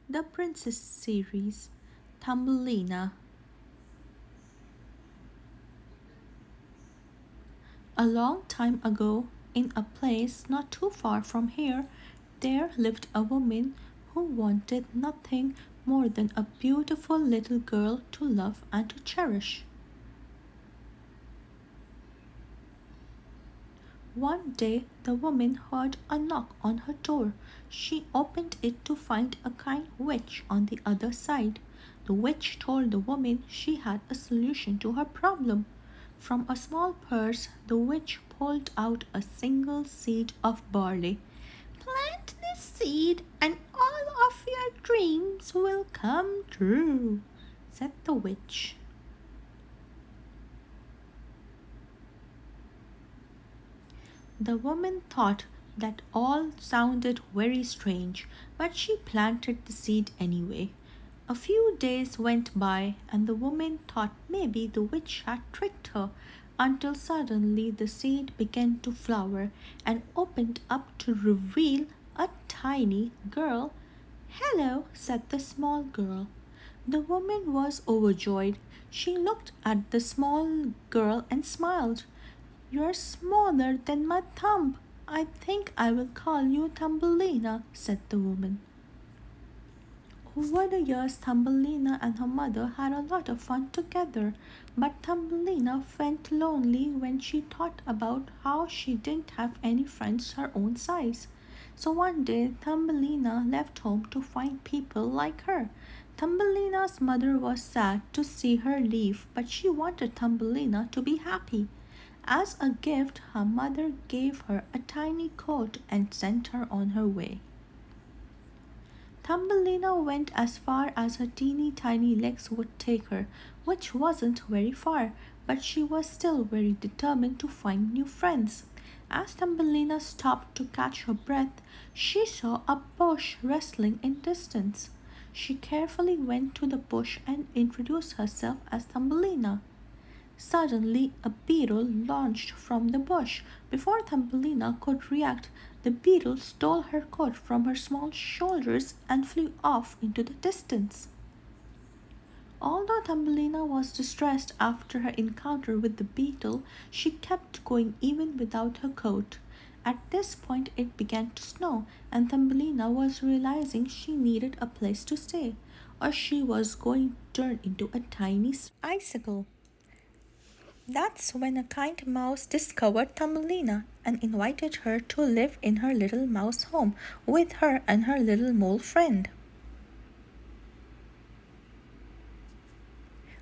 The Princess Series, Thumbelina. A long time ago, in a place not too far from here, there lived a woman who wanted nothing more than a beautiful little girl to love and to cherish. One day the woman heard a knock on her door. She opened it to find a kind witch on the other side. The witch told the woman she had a solution to her problem. From a small purse, the witch pulled out a single seed of barley. Plant this seed, and all of your dreams will come true, said the witch. The woman thought that all sounded very strange, but she planted the seed anyway. A few days went by, and the woman thought maybe the witch had tricked her, until suddenly the seed began to flower and opened up to reveal a tiny girl. Hello, said the small girl. The woman was overjoyed. She looked at the small girl and smiled. You're smaller than my thumb. I think I will call you Thumbelina, said the woman. Over the years, Thumbelina and her mother had a lot of fun together, but Thumbelina felt lonely when she thought about how she didn't have any friends her own size. So one day, Thumbelina left home to find people like her. Thumbelina's mother was sad to see her leave, but she wanted Thumbelina to be happy. As a gift, her mother gave her a tiny coat and sent her on her way. Thumbelina went as far as her teeny tiny legs would take her, which wasn't very far, but she was still very determined to find new friends. As Thumbelina stopped to catch her breath, she saw a bush rustling in distance. She carefully went to the bush and introduced herself as Thumbelina. Suddenly, a beetle launched from the bush. Before Thumbelina could react, the beetle stole her coat from her small shoulders and flew off into the distance. Although Thumbelina was distressed after her encounter with the beetle, she kept going even without her coat. At this point, it began to snow, and Thumbelina was realizing she needed a place to stay, or she was going to turn into a tiny icicle. That's when a kind mouse discovered Thumbelina and invited her to live in her little mouse home with her and her little mole friend.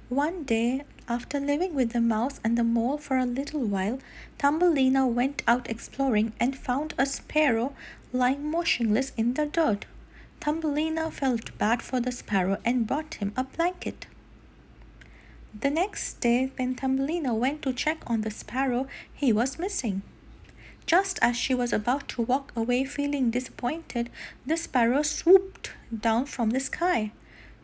One day, after living with the mouse and the mole for a little while, Thumbelina went out exploring and found a sparrow lying motionless in the dirt. Thumbelina felt bad for the sparrow and brought him a blanket. The next day, when Thumbelina went to check on the sparrow, he was missing. Just as she was about to walk away feeling disappointed, the sparrow swooped down from the sky.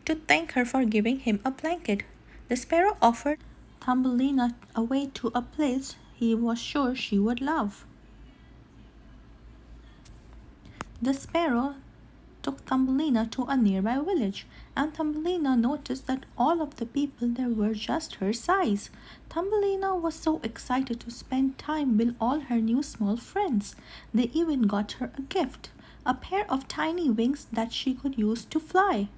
To thank her for giving him a blanket, the sparrow offered Thumbelina a way to a place he was sure she would love. The sparrow took Thumbelina to a nearby village, and Thumbelina noticed that all of the people there were just her size. Thumbelina was so excited to spend time with all her new small friends. They even got her a gift, a pair of tiny wings that she could use to fly.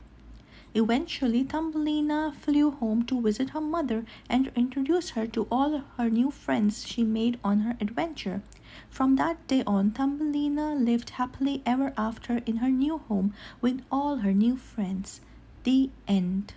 Eventually, Thumbelina flew home to visit her mother and introduce her to all her new friends she made on her adventure. From that day on, Thumbelina lived happily ever after in her new home with all her new friends. The end.